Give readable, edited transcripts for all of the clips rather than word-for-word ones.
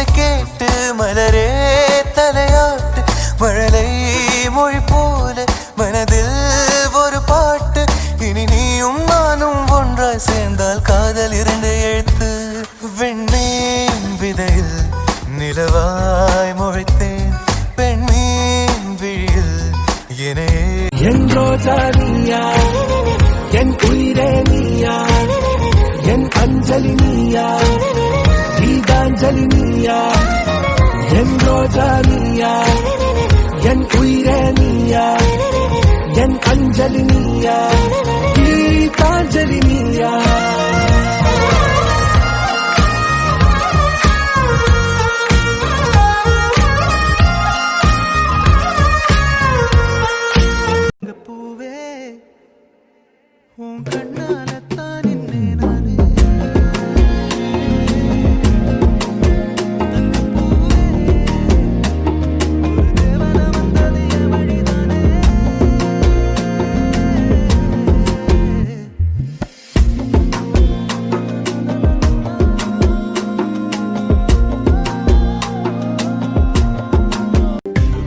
ஓசை கேட்டு மலரே தலையாட்டு மழலை மொழி போல மனதில் ஒரு பாட்டு இனி நீயும் நானும் ஒன்றாய் சேர்ந்தால் காதல் இரண்டு எழுத்து வெண்ணீன் விதையில் நிலவாய் முளைத்தேன் பெண்மீன் விழியில் எனே என் ரோஜா நீயா என் உயிரே நீயா என் அஞ்சலி நீயா கீதாஞ்சலி நீயா என் ரோஜா நீயா என் உயிரே நீயா என் அஞ்சலி நீயா கீதாஞ்சலி நீயா பூவே உன் கண்ணாலத்தான் என்னே நானே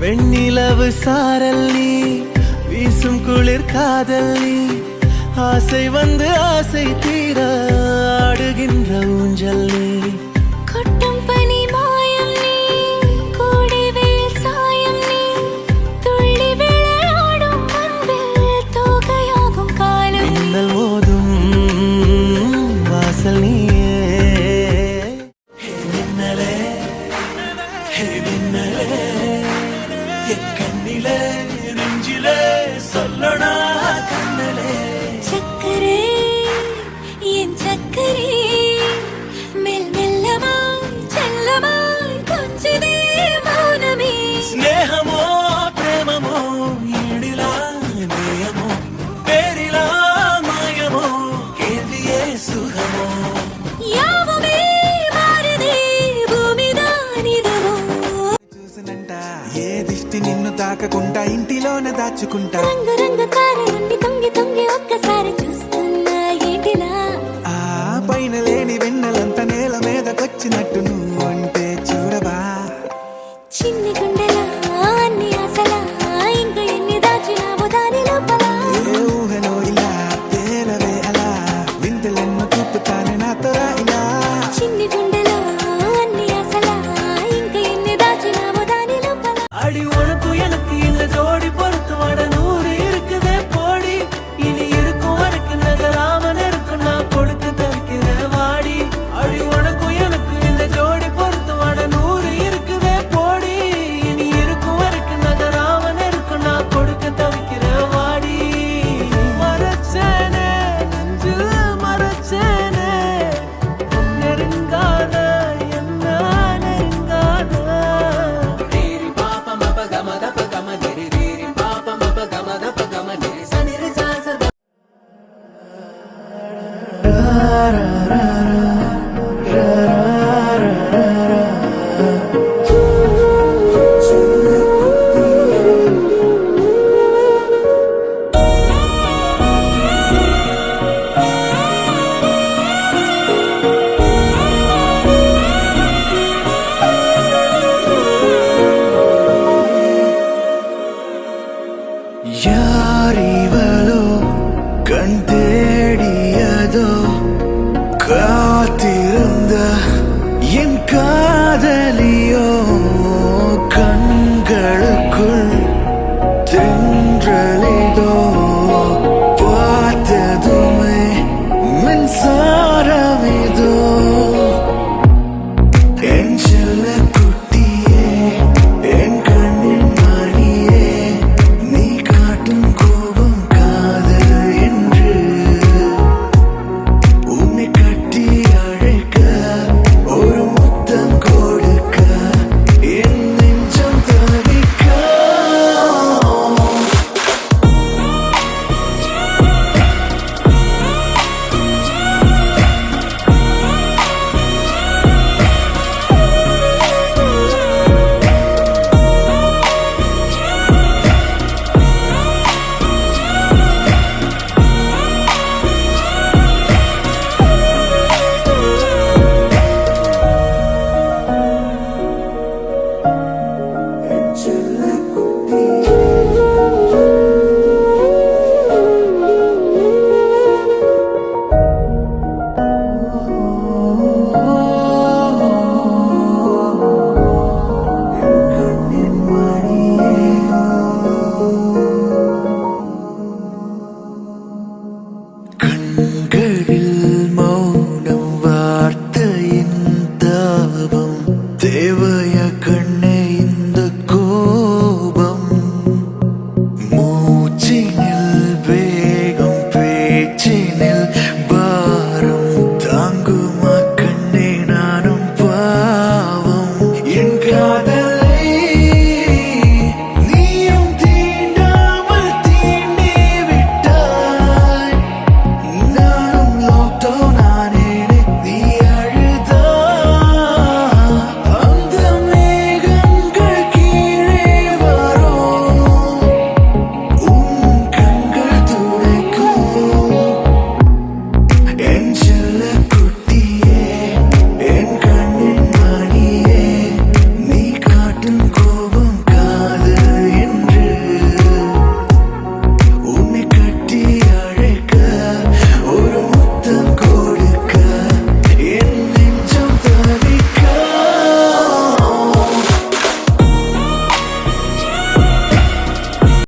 வெண்ணிலவு சாரல் நீ வீசும் குளிர் காதல் நீ ஆசை வந்து ஆசை தீர ஆடுகின்ற ஊஞ்சல் நீ கொட்டும் பனி மாயம் நீ கோடை வெயில் சாயம் நீ துள்ளி விளையாடும் அன்பில் தோகையாகும் காலம் மின்னல் மோதும் வாசல் நீயே மின்னலே மின்னலே என் கண்ணிலே நெஞ்சிலே சொல்லணா கண்ணலே சக்கரே என் சக்கரே மெல் மெல்லமாய் செல்லமாய் கொஞ்சதே மௌனமே ஸ்நேகமோ பிரேமமோ ஈடிலா நேயமோ பேரிலா மாயமோ கேள்வியே சுகமோ யாவுமே மாறுதே భూమిదానిదవో చూసనంట ఏ దిష్టి నిన్ను తాకకుండా ఇంటిలోనే దాచుకుంటా రంగు రంగు తారలన్నీ తొంగి తొంగి ఒక్కసారి చూస్తున్నా ఏంటిలా ఆ పైన లేని వెన్నెలంత నేల మీదకొచ్చినట్టు నువ్వు